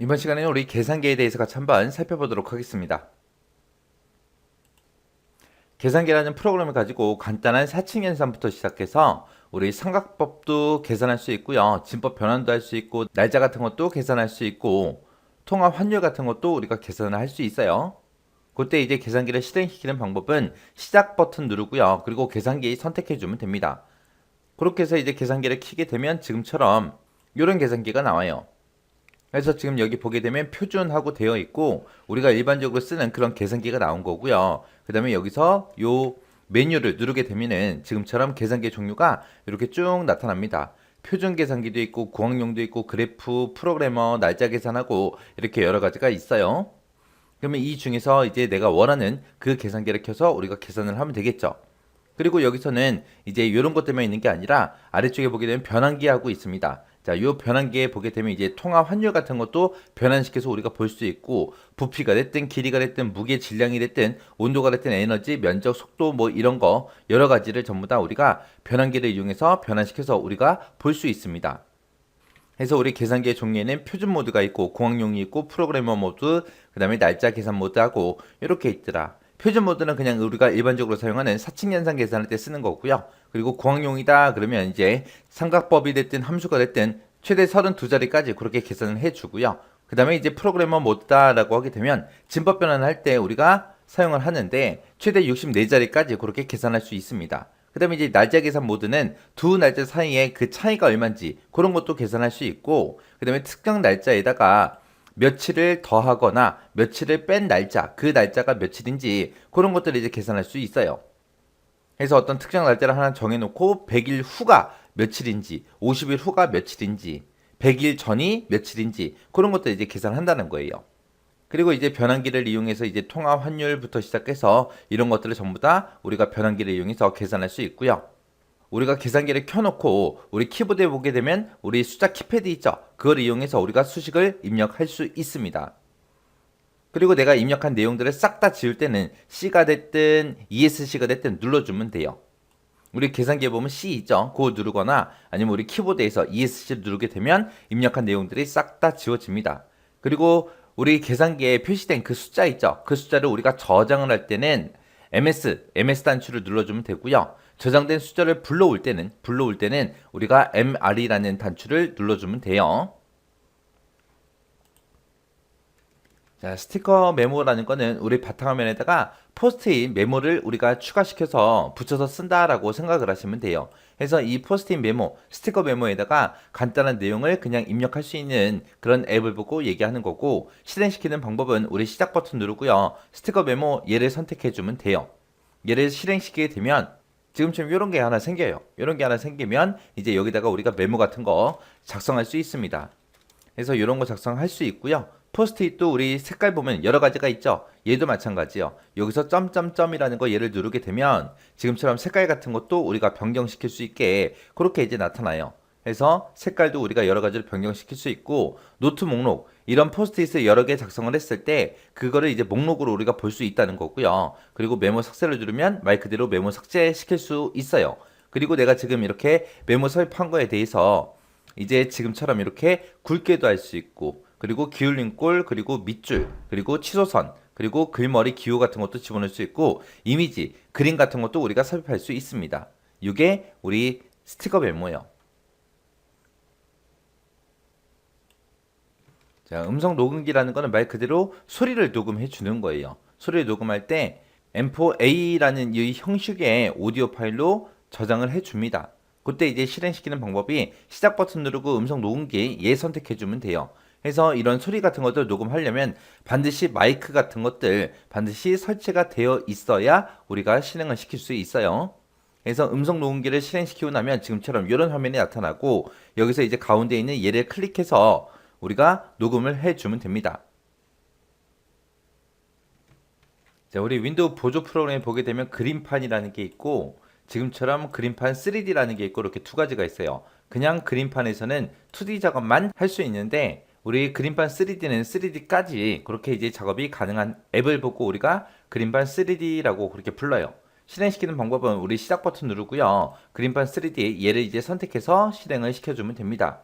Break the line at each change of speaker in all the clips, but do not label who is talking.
이번 시간에는 우리 계산기에 대해서 같이 한번 살펴보도록 하겠습니다. 계산기라는 프로그램을 가지고 간단한 사칙 연산부터 시작해서 우리 삼각법도 계산할 수 있고요. 진법 변환도 할 수 있고 날짜 같은 것도 계산할 수 있고 통화 환율 같은 것도 우리가 계산을 할 수 있어요. 그때 이제 계산기를 실행시키는 방법은 시작 버튼 누르고요. 그리고 계산기 선택해 주면 됩니다. 그렇게 해서 이제 계산기를 켜게 되면 지금처럼 이런 계산기가 나와요. 그래서 지금 여기 보게 되면 표준하고 되어 있고 우리가 일반적으로 쓰는 그런 계산기가 나온 거고요. 그 다음에 여기서 요 메뉴를 누르게 되면은 지금처럼 계산기 종류가 이렇게 쭉 나타납니다. 표준 계산기도 있고 구항용도 있고 그래프, 프로그래머, 날짜 계산하고 이렇게 여러 가지가 있어요. 그러면 이 중에서 이제 내가 원하는 그 계산기를 켜서 우리가 계산을 하면 되겠죠. 그리고 여기서는 이제 이런 것들만 있는 게 아니라 아래쪽에 보게 되면 변환기하고 있습니다. 자, 이 변환기에 보게 되면 이제 통화 환율 같은 것도 변환시켜서 우리가 볼 수 있고 부피가 됐든 길이가 됐든 무게 질량이 됐든 온도가 됐든 에너지, 면적, 속도 뭐 이런 거 여러 가지를 전부 다 우리가 변환기를 이용해서 변환시켜서 우리가 볼 수 있습니다. 그래서 우리 계산기의 종류에는 표준 모드가 있고 공학용이 있고 프로그래머 모드, 그 다음에 날짜 계산 모드하고 이렇게 있더라. 표준 모드는 그냥 우리가 일반적으로 사용하는 사칙 연산 계산할 때 쓰는 거고요. 그리고 공학용이다 그러면 이제 삼각법이 됐든 함수가 됐든 최대 32자리까지 그렇게 계산을 해주고요. 그 다음에 이제 프로그래머 모드다라고 하게 되면 진법 변환을 할 때 우리가 사용을 하는데 최대 64자리까지 그렇게 계산할 수 있습니다. 그 다음에 이제 날짜 계산 모드는 두 날짜 사이에 그 차이가 얼마인지 그런 것도 계산할 수 있고 그 다음에 특정 날짜에다가 며칠을 더하거나 며칠을 뺀 날짜, 그 날짜가 며칠인지 그런 것들을 이제 계산할 수 있어요. 그래서 어떤 특정 날짜를 하나 정해놓고 100일 후가 며칠인지, 50일 후가 며칠인지, 100일 전이 며칠인지 그런 것들 이제 계산한다는 거예요. 그리고 이제 변환기를 이용해서 이제 통화 환율부터 시작해서 이런 것들을 전부 다 우리가 변환기를 이용해서 계산할 수 있고요. 우리가 계산기를 켜놓고 우리 키보드에 보게 되면 우리 숫자 키패드 있죠? 그걸 이용해서 우리가 수식을 입력할 수 있습니다. 그리고 내가 입력한 내용들을 싹 다 지울 때는 C가 됐든 ESC가 됐든 눌러주면 돼요. 우리 계산기에 보면 C 있죠? 그거 누르거나 아니면 우리 키보드에서 ESC를 누르게 되면 입력한 내용들이 싹 다 지워집니다. 그리고 우리 계산기에 표시된 그 숫자 있죠? 그 숫자를 우리가 저장을 할 때는 MS 단추를 눌러주면 되고요. 저장된 숫자를 불러올 때는 우리가 MR이라는 단추를 눌러주면 돼요. 자, 스티커 메모라는 거는 우리 바탕화면에다가 포스트잇 메모를 우리가 추가시켜서 붙여서 쓴다라고 생각을 하시면 돼요. 그래서 이 포스트잇 메모, 스티커 메모에다가 간단한 내용을 그냥 입력할 수 있는 그런 앱을 보고 얘기하는 거고 실행시키는 방법은 우리 시작 버튼 누르고요. 스티커 메모 얘를 선택해 주면 돼요. 얘를 실행시키게 되면 지금처럼 이런 게 하나 생겨요. 이런 게 하나 생기면 이제 여기다가 우리가 메모 같은 거 작성할 수 있습니다. 그래서 이런 거 작성할 수 있고요. 포스트잇도 우리 색깔 보면 여러 가지가 있죠. 얘도 마찬가지요. 여기서 점점점이라는 거 얘를 누르게 되면 지금처럼 색깔 같은 것도 우리가 변경시킬 수 있게 그렇게 이제 나타나요. 그래서 색깔도 우리가 여러 가지로 변경시킬 수 있고 노트 목록 이런 포스트잇을 여러 개 작성을 했을 때 그거를 이제 목록으로 우리가 볼 수 있다는 거고요. 그리고 메모 삭제를 누르면 말 그대로 메모 삭제시킬 수 있어요. 그리고 내가 지금 이렇게 메모 삽입한 거에 대해서 이제 지금처럼 이렇게 굵게도 할 수 있고 그리고 기울린 꼴 그리고 밑줄 그리고 치솟선 그리고 글머리 기호 같은 것도 집어넣을 수 있고 이미지 그림 같은 것도 우리가 삽입할 수 있습니다. 이게 우리 스티커 메모예요. 자, 음성 녹음기라는 거는 말 그대로 소리를 녹음해 주는 거예요. 소리를 녹음할 때 M4A라는 이 형식의 오디오 파일로 저장을 해 줍니다. 그때 이제 실행시키는 방법이 시작 버튼 누르고 음성 녹음기 얘 선택해 주면 돼요. 그래서 이런 소리 같은 것들 녹음하려면 반드시 마이크 같은 것들 반드시 설치가 되어 있어야 우리가 실행을 시킬 수 있어요. 그래서 음성 녹음기를 실행시키고 나면 지금처럼 이런 화면이 나타나고 여기서 이제 가운데 있는 얘를 클릭해서 우리가 녹음을 해주면 됩니다. 자, 우리 윈도우 보조 프로그램에 보게 되면 그림판이라는 게 있고 지금처럼 그림판 3D라는 게 있고 이렇게 두 가지가 있어요. 그냥 그림판에서는 2D 작업만 할 수 있는데 우리 그림판 3D는 3D까지 그렇게 이제 작업이 가능한 앱을 보고 우리가 그림판 3D라고 그렇게 불러요. 실행시키는 방법은 우리 시작 버튼 누르고요. 그림판 3D 얘를 이제 선택해서 실행을 시켜주면 됩니다.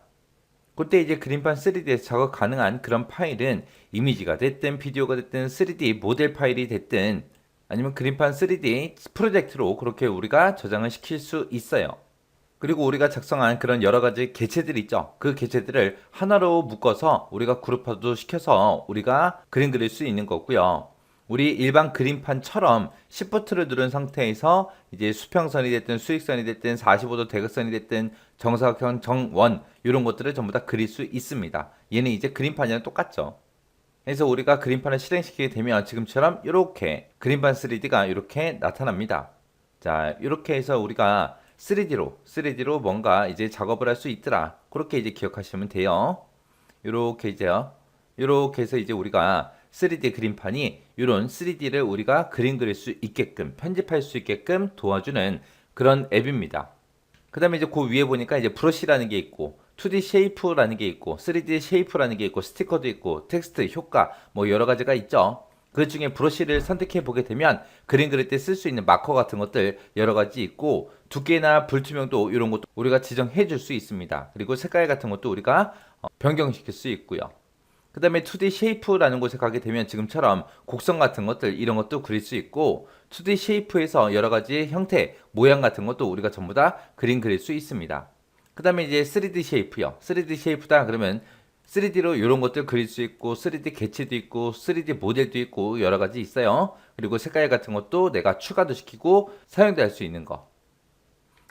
그때 이제 그림판 3D에서 작업 가능한 그런 파일은 이미지가 됐든 비디오가 됐든 3D 모델 파일이 됐든 아니면 그림판 3D 프로젝트로 그렇게 우리가 저장을 시킬 수 있어요. 그리고 우리가 작성한 그런 여러 가지 개체들 있죠. 그 개체들을 하나로 묶어서 우리가 그룹화도 시켜서 우리가 그림 그릴 수 있는 거고요. 우리 일반 그림판처럼 Shift를 누른 상태에서 이제 수평선이 됐든 수직선이 됐든 45도 대각선이 됐든 정사각형 정원 이런 것들을 전부 다 그릴 수 있습니다. 얘는 이제 그림판이랑 똑같죠. 그래서 우리가 그림판을 실행시키게 되면 지금처럼 이렇게 그림판 3D가 이렇게 나타납니다. 자, 이렇게 해서 우리가 3D로 뭔가 이제 작업을 할 수 있더라. 그렇게 이제 기억하시면 돼요. 이렇게 이제요. 이렇게 해서 이제 우리가 3D 그림판이 이런 3D를 우리가 그림 그릴 수 있게끔 편집할 수 있게끔 도와주는 그런 앱입니다. 그 다음에 이제 그 위에 보니까 이제 브러쉬라는 게 있고 2D 쉐이프라는 게 있고 3D 쉐이프라는 게 있고 스티커도 있고 텍스트, 효과 뭐 여러 가지가 있죠. 그 중에 브러쉬를 선택해 보게 되면 그림 그릴 때 쓸 수 있는 마커 같은 것들 여러 가지 있고 두께나 불투명도 이런 것도 우리가 지정해 줄 수 있습니다. 그리고 색깔 같은 것도 우리가 변경시킬 수 있고요. 그 다음에 2D 쉐이프라는 곳에 가게 되면 지금처럼 곡선 같은 것들 이런 것도 그릴 수 있고 2D 쉐이프에서 여러 가지 형태, 모양 같은 것도 우리가 전부 다 그림 그릴 수 있습니다. 그 다음에 이제 3D 쉐이프요. 3D 쉐이프다 그러면 3D로 이런 것들 그릴 수 있고 3D 개체도 있고 3D 모델도 있고 여러 가지 있어요. 그리고 색깔 같은 것도 내가 추가도 시키고 사용도 할 수 있는 거.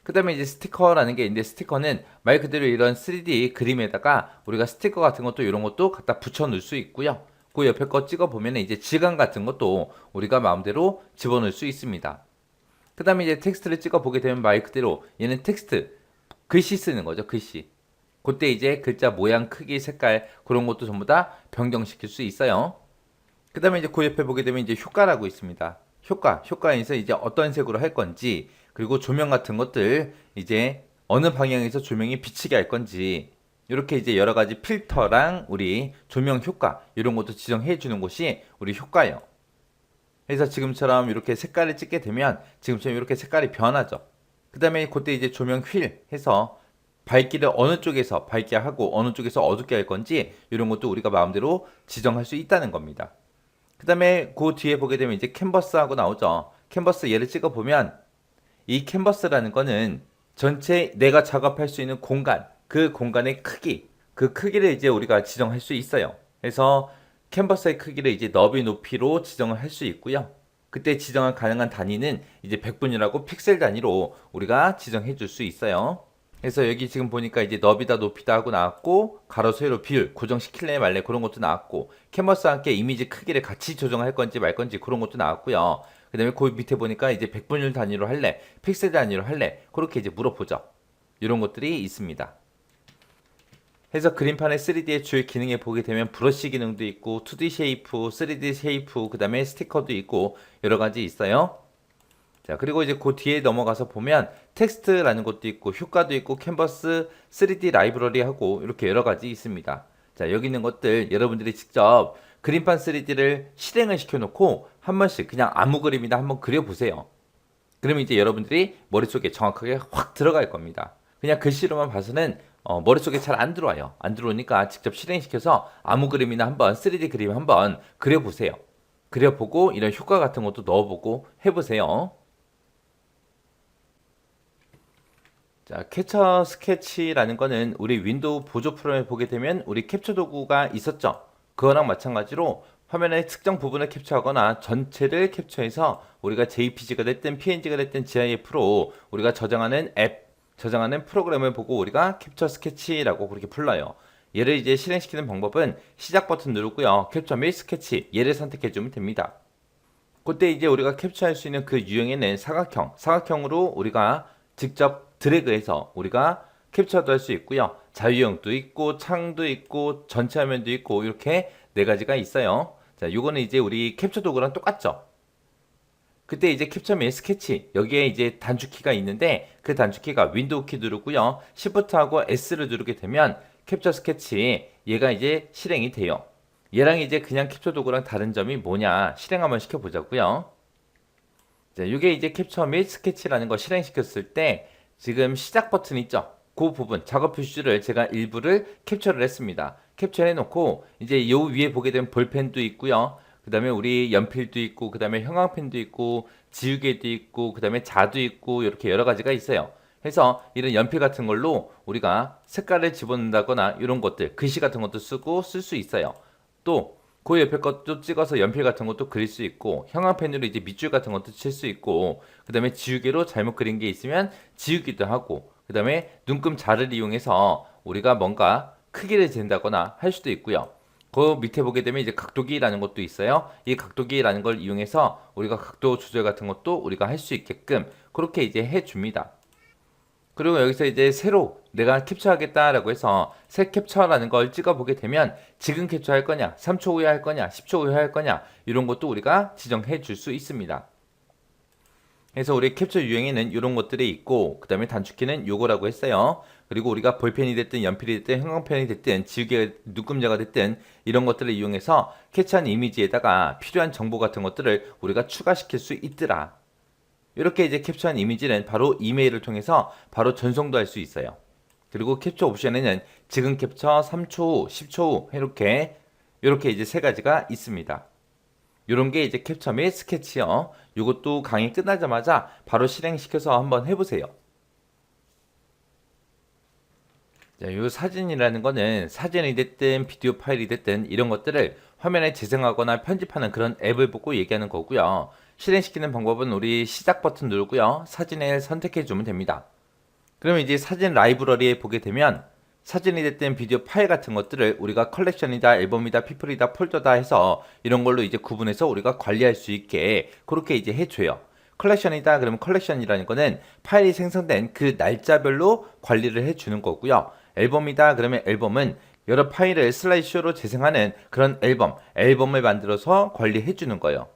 그 다음에 이제 스티커라는 게 있는데 스티커는 말 그대로 이런 3D 그림에다가 우리가 스티커 같은 것도 이런 것도 갖다 붙여 놓을 수 있고요. 그 옆에 거 찍어 보면 이제 질감 같은 것도 우리가 마음대로 집어넣을 수 있습니다. 그 다음에 이제 텍스트를 찍어 보게 되면 말 그대로 얘는 텍스트, 글씨 쓰는 거죠, 글씨. 그때 이제 글자 모양, 크기, 색깔 그런 것도 전부 다 변경시킬 수 있어요. 그 다음에 이제 그 옆에 보게 되면 이제 효과라고 있습니다. 효과에서 이제 어떤 색으로 할 건지, 그리고 조명 같은 것들 이제 어느 방향에서 조명이 비치게 할 건지, 이렇게 이제 여러 가지 필터랑 우리 조명 효과 이런 것도 지정해 주는 곳이 우리 효과예요. 그래서 지금처럼 이렇게 색깔을 찍게 되면 지금처럼 이렇게 색깔이 변하죠. 그 다음에 그때 이제 조명 휠 해서 밝기를 어느 쪽에서 밝게 하고 어느 쪽에서 어둡게 할 건지 이런 것도 우리가 마음대로 지정할 수 있다는 겁니다. 그 다음에 그 뒤에 보게 되면 이제 캔버스하고 나오죠. 캔버스 얘를 찍어 보면 이 캔버스라는 거는 전체 내가 작업할 수 있는 공간, 그 공간의 크기, 그 크기를 이제 우리가 지정할 수 있어요. 그래서 캔버스의 크기를 이제 너비, 높이로 지정을 할 수 있고요. 그때 지정할 가능한 단위는 이제 백분위라고 픽셀 단위로 우리가 지정해 줄 수 있어요. 그래서 여기 지금 보니까 이제 너비다 높이다 하고 나왔고 가로 세로 비율 고정시킬래 말래 그런 것도 나왔고 캔버스와 함께 이미지 크기를 같이 조정할 건지 말 건지 그런 것도 나왔고요. 그 다음에 그 밑에 보니까 이제 백분율 단위로 할래 픽셀 단위로 할래 그렇게 이제 물어보죠. 이런 것들이 있습니다. 해서 그림판의 3D의 주요 기능에 보게 되면 브러쉬 기능도 있고 2D 쉐이프, 3D 쉐이프, 그 다음에 스티커도 있고 여러 가지 있어요. 자, 그리고 이제 그 뒤에 넘어가서 보면 텍스트라는 것도 있고 효과도 있고 캔버스 3D 라이브러리하고 이렇게 여러 가지 있습니다. 자, 여기 있는 것들 여러분들이 직접 그림판 3D를 실행을 시켜놓고 한 번씩 그냥 아무 그림이나 한번 그려보세요. 그러면 이제 여러분들이 머릿속에 정확하게 확 들어갈 겁니다. 그냥 글씨로만 봐서는 머릿속에 잘 안 들어와요. 안 들어오니까 직접 실행시켜서 아무 그림이나 한번 3D 그림 한번 그려보세요. 그려보고 이런 효과 같은 것도 넣어보고 해보세요. 자, 캡처 스케치라는 거는 우리 윈도우 보조 프로그램을 보게 되면 우리 캡처 도구가 있었죠. 그거랑 마찬가지로 화면의 특정 부분을 캡처하거나 전체를 캡처해서 우리가 JPG가 됐든 PNG가 됐든 GIF로 우리가 저장하는 앱, 저장하는 프로그램을 보고 우리가 캡처 스케치라고 그렇게 불러요. 얘를 이제 실행시키는 방법은 시작 버튼 누르고요. 캡처 및 스케치 얘를 선택해 주면 됩니다. 그때 이제 우리가 캡처할 수 있는 그 유형에는 사각형으로 우리가 직접 드래그해서 우리가 캡처도 할 수 있고요. 자유형도 있고 창도 있고 전체 화면도 있고 이렇게 네 가지가 있어요. 자, 요거는 이제 우리 캡처 도구랑 똑같죠. 그때 이제 캡처 및 스케치 여기에 이제 단축키가 있는데 그 단축키가 윈도우 키 누르고요. Shift하고 S를 누르게 되면 캡처 스케치 얘가 이제 실행이 돼요. 얘랑 이제 그냥 캡처 도구랑 다른 점이 뭐냐 실행 한번 시켜보자고요. 자, 이게 이제 캡처 및 스케치라는 거 실행시켰을 때 지금 시작 버튼 있죠? 그 부분 작업 표시를 제가 일부를 캡처를 했습니다. 캡처해 놓고 이제 요 위에 보게 되면 볼펜도 있고요. 그 다음에 우리 연필도 있고, 그 다음에 형광펜도 있고, 지우개도 있고, 그 다음에 자도 있고, 이렇게 여러 가지가 있어요. 그래서 이런 연필 같은 걸로 우리가 색깔을 집어넣는다거나 이런 것들, 글씨 같은 것도 쓰고 쓸 수 있어요. 또 그 옆에 것도 찍어서 연필 같은 것도 그릴 수 있고, 형광펜으로 이제 밑줄 같은 것도 칠 수 있고, 그 다음에 지우개로 잘못 그린 게 있으면 지우기도 하고, 그 다음에 눈금 자를 이용해서 우리가 뭔가 크기를 잰다거나 할 수도 있고요. 그 밑에 보게 되면 이제 각도기라는 것도 있어요. 이 각도기라는 걸 이용해서 우리가 각도 조절 같은 것도 우리가 할 수 있게끔 그렇게 이제 해줍니다. 그리고 여기서 이제 새로 내가 캡처하겠다라고 해서 새 캡처라는 걸 찍어보게 되면 지금 캡처할 거냐, 3초 후에 할 거냐, 10초 후에 할 거냐 이런 것도 우리가 지정해 줄 수 있습니다. 그래서 우리 캡처 유형에는 이런 것들이 있고, 그 다음에 단축키는 요거라고 했어요. 그리고 우리가 볼펜이 됐든 연필이 됐든 형광펜이 됐든 지우개 눈금자가 됐든 이런 것들을 이용해서 캡처한 이미지에다가 필요한 정보 같은 것들을 우리가 추가시킬 수 있더라. 이렇게 이제 캡처한 이미지는 바로 이메일을 통해서 바로 전송도 할 수 있어요. 그리고 캡처 옵션에는 지금 캡처 3초 후, 10초 후 이렇게 이제 세 가지가 있습니다. 이런 게 이제 캡처 및 스케치요. 이것도 강의 끝나자마자 바로 실행시켜서 한번 해보세요. 자, 이 사진이라는 거는 사진이 됐든 비디오 파일이 됐든 이런 것들을 화면에 재생하거나 편집하는 그런 앱을 보고 얘기하는 거고요. 실행시키는 방법은 우리 시작 버튼 누르고요. 사진을 선택해 주면 됩니다. 그러면 이제 사진 라이브러리에 보게 되면 사진이 됐든 비디오 파일 같은 것들을 우리가 컬렉션이다, 앨범이다, 피플이다, 폴더다 해서 이런 걸로 이제 구분해서 우리가 관리할 수 있게 그렇게 이제 해줘요. 컬렉션이다 그러면 컬렉션이라는 거는 파일이 생성된 그 날짜별로 관리를 해주는 거고요. 앨범이다 그러면 앨범은 여러 파일을 슬라이드쇼로 재생하는 그런 앨범을 만들어서 관리해주는 거예요.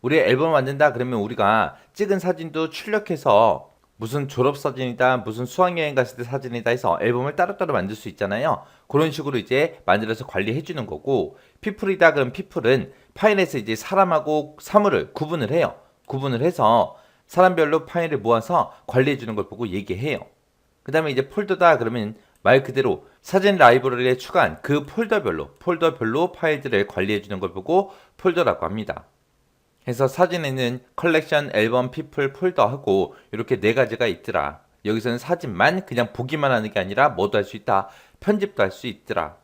우리 앨범 만든다 그러면 우리가 찍은 사진도 출력해서 무슨 졸업사진이다 무슨 수학여행 갔을 때 사진이다 해서 앨범을 따로따로 만들 수 있잖아요. 그런 식으로 이제 만들어서 관리해 주는 거고, 피플이다 그럼 피플은 파일에서 이제 사람하고 사물을 구분을 해요. 구분을 해서 사람별로 파일을 모아서 관리해 주는 걸 보고 얘기해요. 그 다음에 이제 폴더다 그러면 말 그대로 사진 라이브러리에 추가한 그 폴더별로 파일들을 관리해 주는 걸 보고 폴더라고 합니다. 해서 사진에는 컬렉션, 앨범, 피플, 폴더하고 이렇게 네 가지가 있더라. 여기서는 사진만 그냥 보기만 하는 게 아니라 뭐도 할 수 있다. 편집도 할 수 있더라.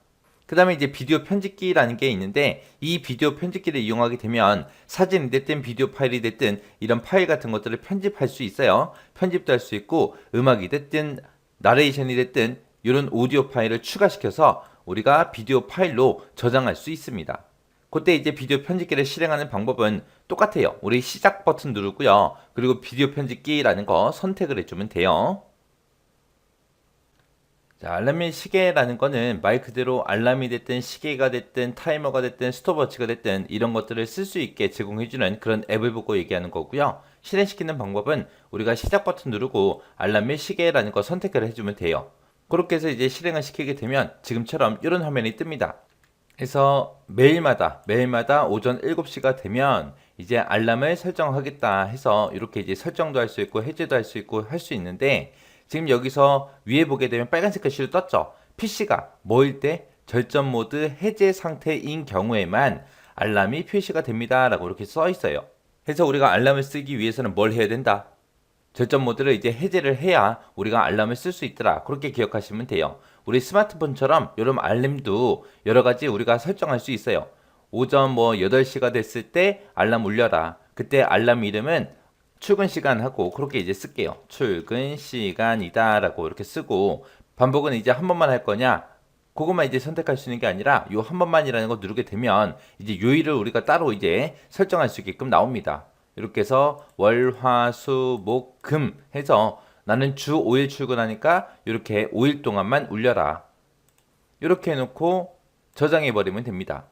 그 다음에 이제 비디오 편집기라는 게 있는데, 이 비디오 편집기를 이용하게 되면 사진이 됐든 비디오 파일이 됐든 이런 파일 같은 것들을 편집할 수 있어요. 편집도 할 수 있고, 음악이 됐든 나레이션이 됐든 이런 오디오 파일을 추가시켜서 우리가 비디오 파일로 저장할 수 있습니다. 그때 이제 비디오 편집기를 실행하는 방법은 똑같아요. 우리 시작 버튼 누르고요. 그리고 비디오 편집기라는 거 선택을 해주면 돼요. 자, 알람 및 시계라는 거는 말 그대로 알람이 됐든 시계가 됐든 타이머가 됐든 스톱워치가 됐든 이런 것들을 쓸 수 있게 제공해주는 그런 앱을 보고 얘기하는 거고요. 실행시키는 방법은 우리가 시작 버튼 누르고 알람 및 시계라는 거 선택을 해주면 돼요. 그렇게 해서 이제 실행을 시키게 되면 지금처럼 이런 화면이 뜹니다. 그래서 매일마다 오전 7시가 되면 이제 알람을 설정하겠다 해서 이렇게 이제 설정도 할 수 있고 해제도 할 수 있고 할 수 있는데, 지금 여기서 위에 보게 되면 빨간색 글씨로 떴죠. PC가 뭐일 때 절전 모드 해제 상태인 경우에만 알람이 표시가 됩니다 라고 이렇게 써 있어요. 그래서 우리가 알람을 쓰기 위해서는 뭘 해야 된다? 절전 모드를 이제 해제를 해야 우리가 알람을 쓸 수 있더라. 그렇게 기억하시면 돼요. 우리 스마트폰처럼 이런 알림도 여러 가지 우리가 설정할 수 있어요. 오전 8시가 됐을 때 알람 울려라. 그때 알람 이름은 출근 시간하고 그렇게 이제 쓸게요. 출근 시간이다 라고 이렇게 쓰고, 반복은 이제 한 번만 할 거냐? 그것만 이제 선택할 수 있는 게 아니라 요 한 번만이라는 거 누르게 되면 이제 요일을 우리가 따로 이제 설정할 수 있게끔 나옵니다. 이렇게 해서 월, 화, 수, 목, 금 해서 나는 주 5일 출근하니까 이렇게 5일 동안만 울려라. 이렇게 해놓고 저장해 버리면 됩니다.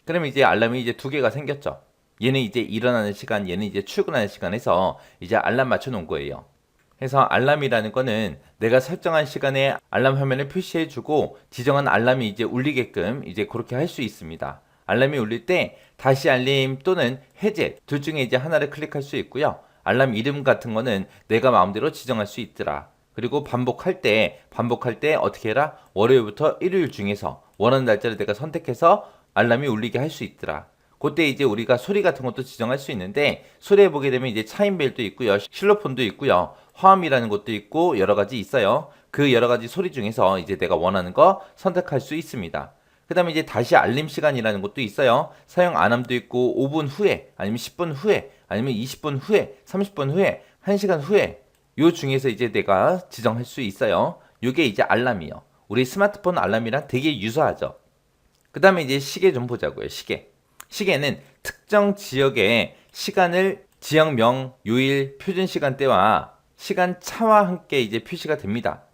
그러면 이제 알람이 이제 두 개가 생겼죠. 얘는 이제 일어나는 시간, 얘는 이제 출근하는 시간 해서 이제 알람 맞춰 놓은 거예요. 그래서 알람이라는 거는 내가 설정한 시간에 알람 화면을 표시해 주고 지정한 알람이 이제 울리게끔 이제 그렇게 할 수 있습니다. 알람이 울릴 때 다시 알림 또는 해제 둘 중에 이제 하나를 클릭할 수 있고요. 알람 이름 같은 거는 내가 마음대로 지정할 수 있더라. 그리고 반복할 때 어떻게 해라? 월요일부터 일요일 중에서 원하는 날짜를 내가 선택해서 알람이 울리게 할 수 있더라. 그때 이제 우리가 소리 같은 것도 지정할 수 있는데, 소리에 보게 되면 이제 차인벨도 있고요, 실로폰도 있고요, 화음이라는 것도 있고 여러 가지 있어요. 그 여러 가지 소리 중에서 이제 내가 원하는 거 선택할 수 있습니다. 그 다음에 이제 다시 알림 시간이라는 것도 있어요. 사용 안함도 있고 5분 후에, 아니면 10분 후에, 아니면 20분 후에, 30분 후에, 1시간 후에, 요 중에서 이제 내가 지정할 수 있어요. 요게 이제 알람이요. 우리 스마트폰 알람이랑 되게 유사하죠. 그 다음에 이제 시계 좀 보자고요. 시계는 특정 지역의 시간을 지역명, 요일, 표준 시간대와 시간차와 함께 이제 표시가 됩니다.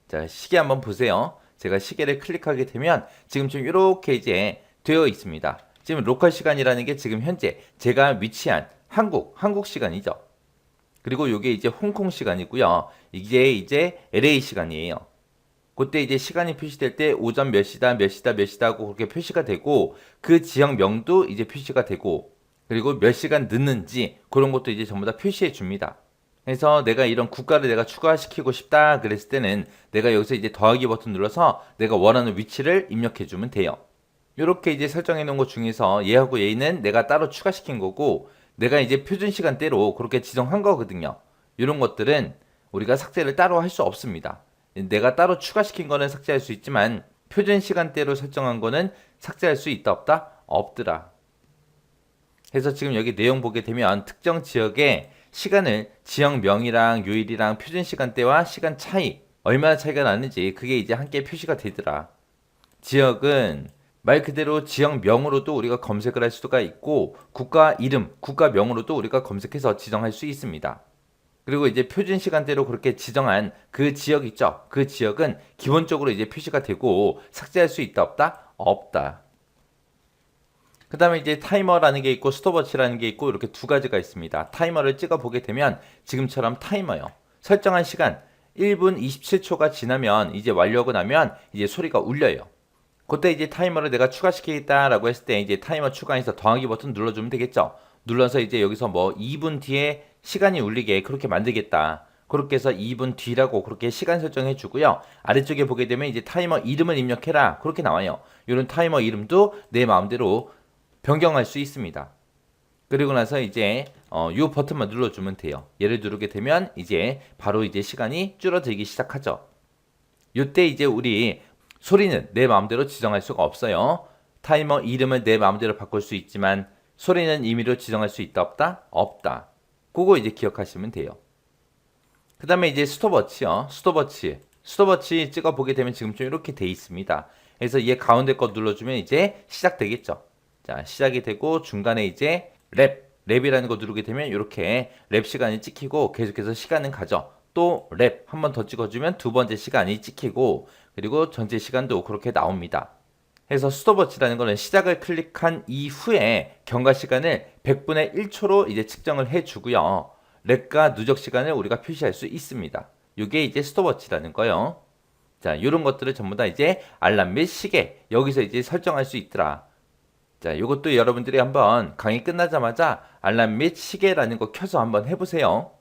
자, 시계 한번 보세요. 제가 시계를 클릭하게 되면 지금쯤 이렇게 이제 되어 있습니다. 지금 로컬 시간이라는 게 지금 현재 제가 위치한 한국 시간이죠. 그리고 이게 이제 홍콩 시간이고요. 이게 이제 LA 시간이에요. 그때 이제 시간이 표시될 때 오전 몇 시다, 몇 시다, 몇 시다 하고 그렇게 표시가 되고, 그 지역명도 이제 표시가 되고, 그리고 몇 시간 늦는지 그런 것도 이제 전부 다 표시해 줍니다. 그래서 내가 이런 국가를 내가 추가시키고 싶다 그랬을 때는 내가 여기서 이제 더하기 버튼 눌러서 내가 원하는 위치를 입력해 주면 돼요. 이렇게 이제 설정해 놓은 것 중에서 얘하고 얘는 내가 따로 추가시킨 거고, 내가 이제 표준 시간대로 그렇게 지정한 거거든요. 이런 것들은 우리가 삭제를 따로 할 수 없습니다. 내가 따로 추가시킨 거는 삭제할 수 있지만 표준 시간대로 설정한 거는 삭제할 수 있다 없다? 없더라. 그래서 지금 여기 내용 보게 되면 특정 지역의 시간을 지역명이랑 요일이랑 표준 시간대와 시간 차이, 얼마나 차이가 나는지 그게 이제 함께 표시가 되더라. 지역은 말 그대로 지역명으로도 우리가 검색을 할 수가 있고, 국가 이름, 국가명으로도 우리가 검색해서 지정할 수 있습니다. 그리고 이제 표준 시간대로 그렇게 지정한 그 지역 있죠? 그 지역은 기본적으로 이제 표시가 되고 삭제할 수 있다 없다? 없다. 그 다음에 이제 타이머라는 게 있고 스톱워치라는 게 있고, 이렇게 두 가지가 있습니다. 타이머를 찍어 보게 되면 지금처럼 타이머요. 설정한 시간 1분 27초가 지나면 이제 완료하고 나면 이제 소리가 울려요. 그때 이제 타이머를 내가 추가시키겠다라고 했을 때 이제 타이머 추가해서 더하기 버튼 눌러주면 되겠죠. 눌러서 이제 여기서 뭐 2분 뒤에 시간이 울리게 그렇게 만들겠다. 그렇게 해서 2분 뒤라고 그렇게 시간 설정해 주고요. 아래쪽에 보게 되면 이제 타이머 이름을 입력해라. 그렇게 나와요. 이런 타이머 이름도 내 마음대로 변경할 수 있습니다. 그리고 나서 이제 이 버튼만 눌러주면 돼요. 얘를 누르게 되면 이제 바로 이제 시간이 줄어들기 시작하죠. 이때 이제 우리 소리는 내 마음대로 지정할 수가 없어요. 타이머 이름을 내 마음대로 바꿀 수 있지만 소리는 임의로 지정할 수 있다 없다? 없다. 그거 이제 기억하시면 돼요. 그 다음에 이제 스톱워치요. 스톱워치 찍어 보게 되면 지금 좀 이렇게 돼 있습니다. 그래서 얘 가운데 거 눌러주면 이제 시작되겠죠. 자, 시작이 되고 중간에 이제 랩이라는 거 누르게 되면 이렇게 랩 시간이 찍히고 계속해서 시간은 가죠. 또 랩 한 번 더 찍어주면 두 번째 시간이 찍히고, 그리고 전체 시간도 그렇게 나옵니다. 그래서 스톱워치라는 거는 시작을 클릭한 이후에 경과 시간을 100분의 1초로 이제 측정을 해주고요. 랩과 누적 시간을 우리가 표시할 수 있습니다. 이게 이제 스톱워치라는 거요. 자, 이런 것들을 전부 다 이제 알람 및 시계 여기서 이제 설정할 수 있더라. 자, 이것도 여러분들이 한번 강의 끝나자마자 알람 및 시계라는 거 켜서 한번 해보세요.